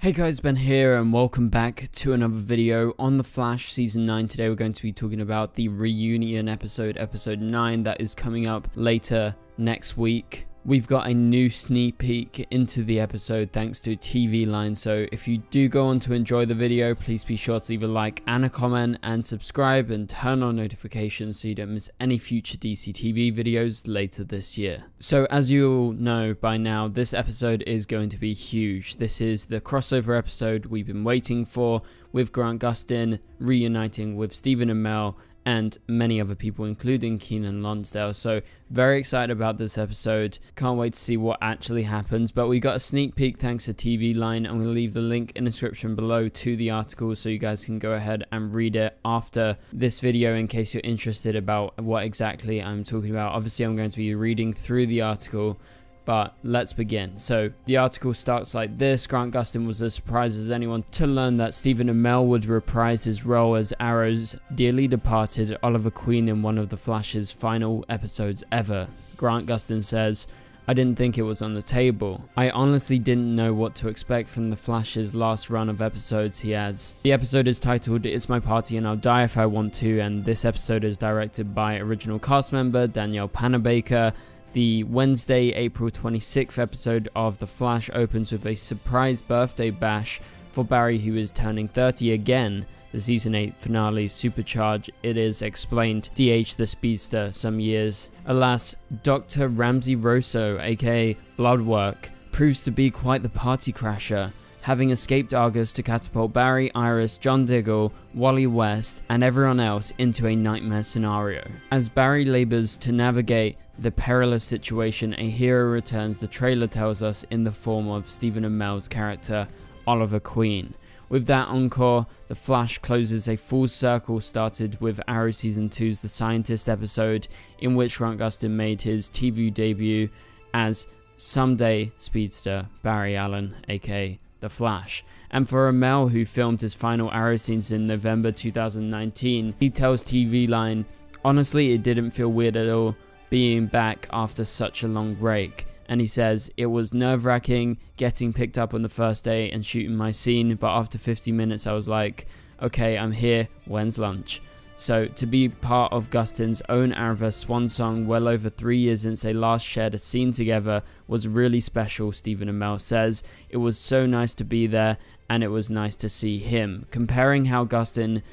Hey guys, Ben here and welcome back to another video on The Flash Season 9. Today we're going to be talking about the reunion episode, episode 9, that is coming up later next week. We've got a new sneak peek into the episode thanks to TV Line, so if you do go on to enjoy the video, please be sure to leave a like and a comment and subscribe and turn on notifications so you don't miss any future DCTV videos later this year. So as you all know by now, this episode is going to be huge. This is the crossover episode we've been waiting for, with Grant Gustin reuniting with Stephen Amell and many other people, including Keenan Lonsdale. So very excited about this episode. Can't wait to see what actually happens. But we got a sneak peek thanks to TV Line. I'm going to leave the link in the description below to the article so you guys can go ahead and read it after this video in case you're interested about what exactly I'm talking about. Obviously I'm going to be reading through the article, but let's begin. So the article starts like this. Grant Gustin was as surprised as anyone to learn that Stephen Amell would reprise his role as Arrow's dearly departed Oliver Queen in one of the Flash's final episodes ever. Grant Gustin says, "I didn't think it was on the table. I honestly didn't know what to expect from the Flash's last run of episodes," he adds. The episode is titled "It's My Party and I'll Die If I Want To," and this episode is directed by original cast member Danielle Panabaker. The Wednesday, April 26th episode of The Flash opens with a surprise birthday bash for Barry, who is turning 30 again. The season 8 finale, Supercharge, it is explained, DH the Speedster some years. Alas, Dr. Ramsey Rosso, aka Bloodwork, proves to be quite the party crasher, having escaped Argus to catapult Barry, Iris, John Diggle, Wally West, and everyone else into a nightmare scenario. As Barry labors to navigate the perilous situation, a hero returns, the trailer tells us, in the form of Stephen Amell's character, Oliver Queen. With that encore, The Flash closes a full circle started with Arrow Season 2's The Scientist episode, in which Grant Gustin made his TV debut as someday Speedster Barry Allen, aka The Flash. And for Amell, who filmed his final Arrow scenes in November 2019, he tells TV Line, "Honestly, it didn't feel weird at all being back after such a long break." And he says, "It was nerve-wracking getting picked up on the first day and shooting my scene, but after 50 minutes I was like, okay, I'm here, when's lunch?" So to be part of Gustin's own Arrowverse swan song well over 3 years since they last shared a scene together was really special, Stephen Amell says. "It was so nice to be there, and it was nice to see him." Comparing how Gustin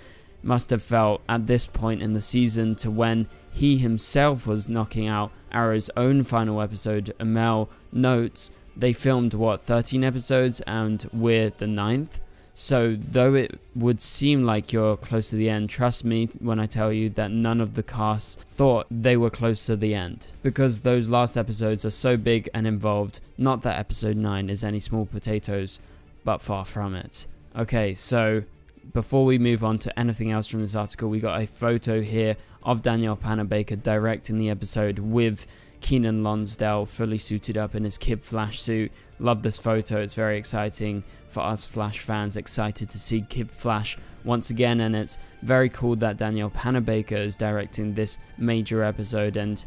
must have felt at this point in the season to when he himself was knocking out Arrow's own final episode, Amell notes, "They filmed, 13 episodes, and we're the 9th. So though it would seem like you're close to the end, trust me when I tell you that none of the cast thought they were close to the end. Because those last episodes are so big and involved, not that episode 9 is any small potatoes, but far from it." Okay, so before we move on to anything else from this article, we got a photo here of Danielle Panabaker directing the episode with Keenan Lonsdale fully suited up in his Kid Flash suit. Love this photo, it's very exciting for us Flash fans, excited to see Kid Flash once again, and it's very cool that Danielle Panabaker is directing this major episode, and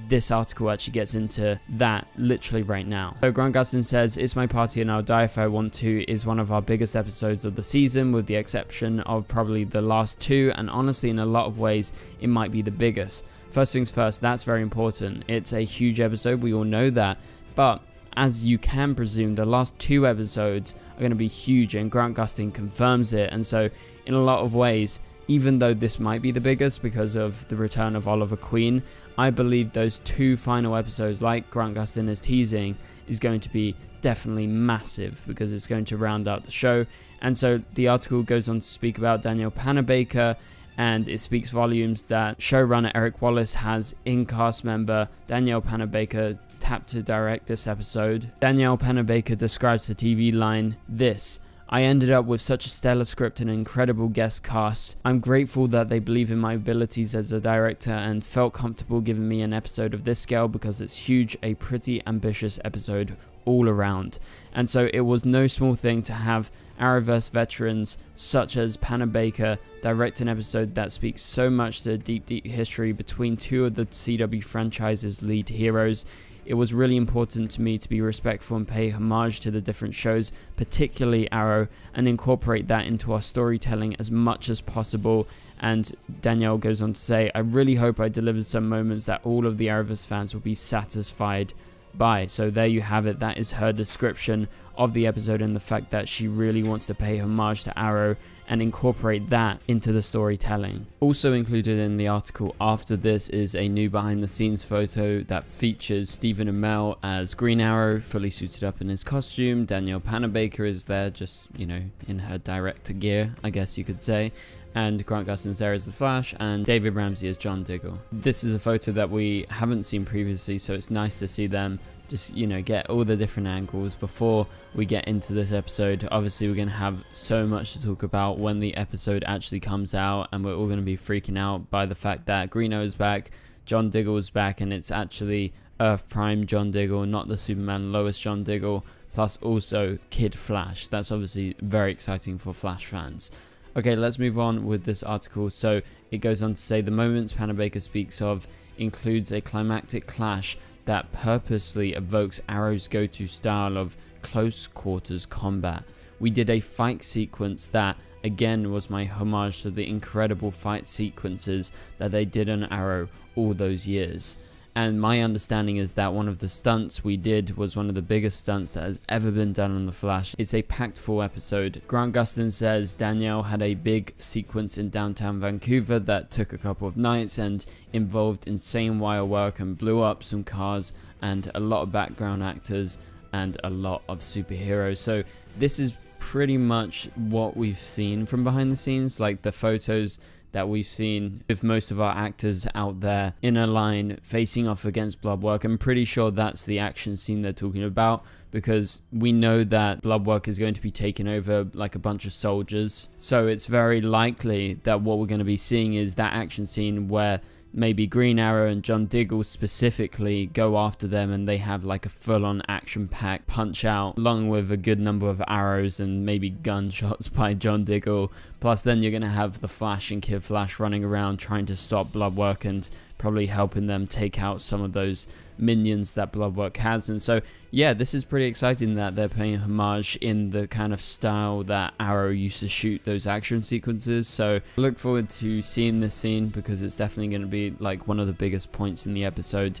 this article actually gets into that literally right now. So Grant Gustin says, "It's My Party and I'll Die If I Want To" is one of our biggest episodes of the season, with the exception of probably the last two, and honestly in a lot of ways it might be the biggest. First things first, that's very important. It's a huge episode, we all know that, but as you can presume, the last two episodes are going to be huge, and Grant Gustin confirms it. And so in a lot of ways, even though this might be the biggest because of the return of Oliver Queen, I believe those two final episodes, like Grant Gustin is teasing, is going to be definitely massive because it's going to round out the show. And so the article goes on to speak about Danielle Panabaker, and it speaks volumes that showrunner Eric Wallace has in-cast member Danielle Panabaker tapped to direct this episode. Danielle Panabaker describes the TV Line this: "I ended up with such a stellar script and an incredible guest cast. I'm grateful that they believe in my abilities as a director and felt comfortable giving me an episode of this scale because it's huge, a pretty ambitious episode all around. And so it was no small thing to have Arrowverse veterans such as Panabaker direct an episode that speaks so much to the deep history between two of the CW franchise's lead heroes. It was really important to me to be respectful and pay homage to the different shows, particularly Arrow, and incorporate that into our storytelling as much as possible. And Danielle goes on to say, I really hope I delivered some moments that all of the Arrowverse fans will be satisfied by. So there you have it. That is her description of the episode and the fact that she really wants to pay homage to Arrow and incorporate that into the storytelling. Also included in the article after this is a new behind the scenes photo that features Stephen Amell as Green Arrow, fully suited up in his costume. Danielle Panabaker is there, just, you know, in her director gear, I guess you could say. And Grant Gustin's there as the Flash, and David Ramsey as John Diggle. This is a photo that we haven't seen previously, so it's nice to see them just, you know, get all the different angles before we get into this episode. Obviously, we're going to have so much to talk about when the episode actually comes out, and we're all going to be freaking out by the fact that Green Arrow is back, John Diggle is back, and it's actually Earth Prime John Diggle, not the Superman Lois John Diggle, plus also Kid Flash. That's obviously very exciting for Flash fans. Okay, let's move on with this article. So it goes on to say the moments Panabaker speaks of includes a climactic clash that purposely evokes Arrow's go-to style of close quarters combat. We did a fight sequence that again was my homage to the incredible fight sequences that they did on Arrow all those years. And my understanding is that one of the stunts we did was one of the biggest stunts that has ever been done on The Flash. It's a packed full episode. Grant Gustin says Danielle had a big sequence in downtown Vancouver that took a couple of nights and involved insane wire work and blew up some cars and a lot of background actors and a lot of superheroes. So this is pretty much what we've seen from behind the scenes, like the photos that we've seen with most of our actors out there in a line facing off against Bloodwork. I'm pretty sure that's the action scene they're talking about, because we know that Bloodwork is going to be taking over like a bunch of soldiers. So it's very likely that what we're going to be seeing is that action scene where maybe Green Arrow and John Diggle specifically go after them and they have like a full-on action-packed punch-out along with a good number of arrows and maybe gunshots by John Diggle. Plus then you're going to have the Flash and Kid Flash running around trying to stop Bloodwork and probably helping them take out some of those minions that Bloodwork has. And so yeah, this is pretty exciting that they're paying homage in the kind of style that Arrow used to shoot those action sequences. So I look forward to seeing this scene because it's definitely going to be like one of the biggest points in the episode.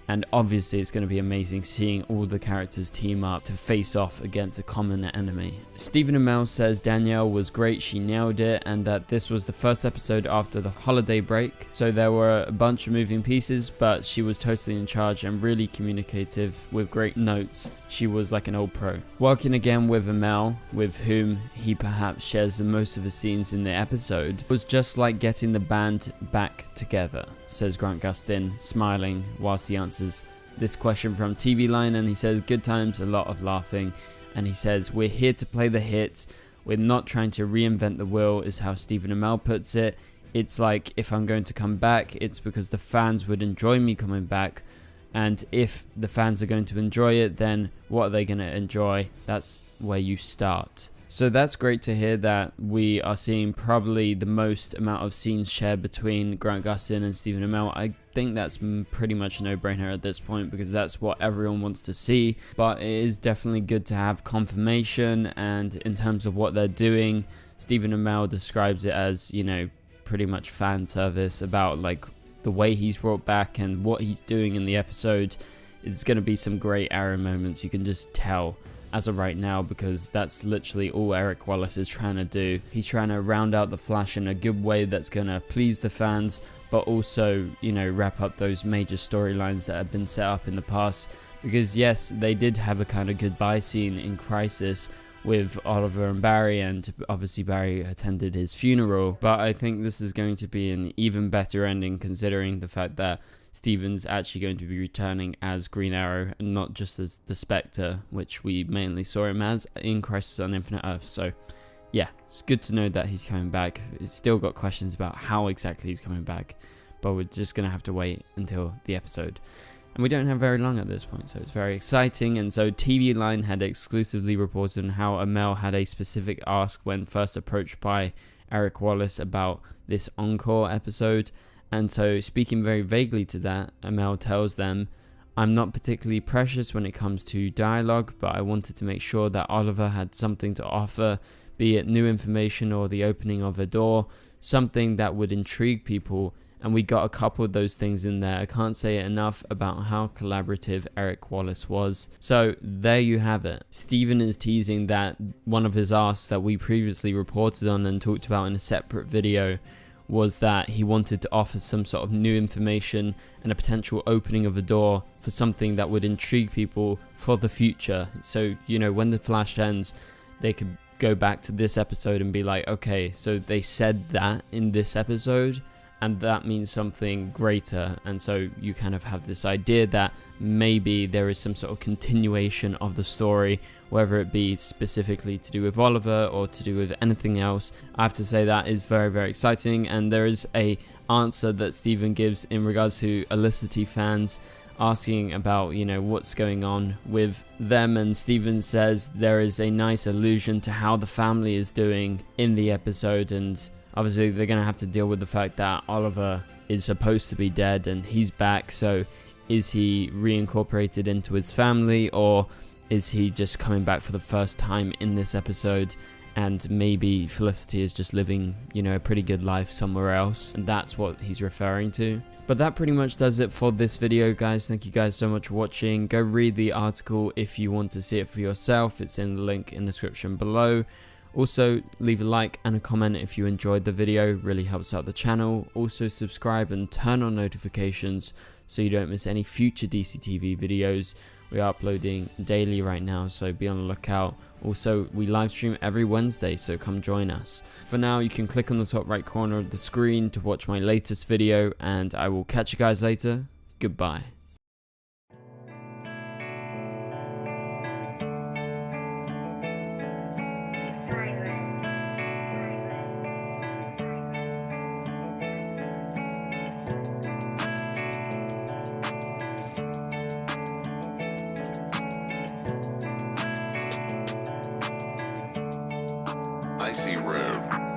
And obviously it's going to be amazing seeing all the characters team up to face off against a common enemy. Stephen Amell says Danielle was great, she nailed it, and that this was the first episode after the holiday break. So there were a bunch of moving pieces, but she was totally in charge and really communicative with great notes. She was like an old pro. Working again with Amell, with whom he perhaps shares the most of the scenes in the episode, was just like getting the band back together, says Grant Gustin, smiling whilst he answers this question from TV Line, and he says good times, a lot of laughing, and he says we're here to play the hits, we're not trying to reinvent the wheel, is how Stephen Amell puts it. It's like if I'm going to come back, it's because the fans would enjoy me coming back, and if the fans are going to enjoy it, then what are they going to enjoy? That's where you start. So that's great to hear that we are seeing probably the most amount of scenes shared between Grant Gustin and Stephen Amell. I think that's pretty much a no-brainer at this point because that's what everyone wants to see. But it is definitely good to have confirmation, and in terms of what they're doing, Stephen Amell describes it as, you know, pretty much fan service about like the way he's brought back and what he's doing in the episode. It's going to be some great Arrow moments, you can just tell as of right now, because that's literally all Eric Wallace is trying to do. He's trying to round out the Flash in a good way that's going to please the fans, but also, you know, wrap up those major storylines that have been set up in the past. Because yes, they did have a kind of goodbye scene in Crisis with Oliver and Barry, and obviously Barry attended his funeral, but I think this is going to be an even better ending considering the fact that Stephen's actually going to be returning as Green Arrow and not just as the Spectre, which we mainly saw him as in Crisis on Infinite Earth. So yeah, it's good to know that he's coming back. It's still got questions about how exactly he's coming back, but we're just going to have to wait until the episode. And we don't have very long at this point, so it's very exciting. And so TV Line had exclusively reported on how Amell had a specific ask when first approached by Eric Wallace about this encore episode. And so speaking very vaguely to that, Amell tells them, "I'm not particularly precious when it comes to dialogue, but I wanted to make sure that Oliver had something to offer, be it new information or the opening of a door, something that would intrigue people, and we got a couple of those things in there. I can't say it enough about how collaborative Eric Wallace was." So there you have it. Steven is teasing that one of his asks that we previously reported on and talked about in a separate video was that he wanted to offer some sort of new information and a potential opening of a door for something that would intrigue people for the future. So, you know, when the Flash ends, they could go back to this episode and be like, okay, so they said that in this episode, and that means something greater. And so you kind of have this idea that maybe there is some sort of continuation of the story, whether it be specifically to do with Oliver or to do with anything else. I have to say that is very, very exciting. And there is a answer that Steven gives in regards to Elicity fans asking about, you know, what's going on with them, and Steven says there is a nice allusion to how the family is doing in the episode, and obviously they're going to have to deal with the fact that Oliver is supposed to be dead and he's back. So is he reincorporated into his family, or is he just coming back for the first time in this episode? And maybe Felicity is just living, you know, a pretty good life somewhere else, and that's what he's referring to. But that pretty much does it for this video, guys. Thank you guys so much for watching. Go read the article if you want to see it for yourself. It's in the link in the description below. Also, leave a like and a comment if you enjoyed the video, really helps out the channel. Also, subscribe and turn on notifications so you don't miss any future DCTV videos. We are uploading daily right now, so be on the lookout. Also, we live stream every Wednesday, so come join us. For now, you can click on the top right corner of the screen to watch my latest video, and I will catch you guys later. Goodbye. I see red.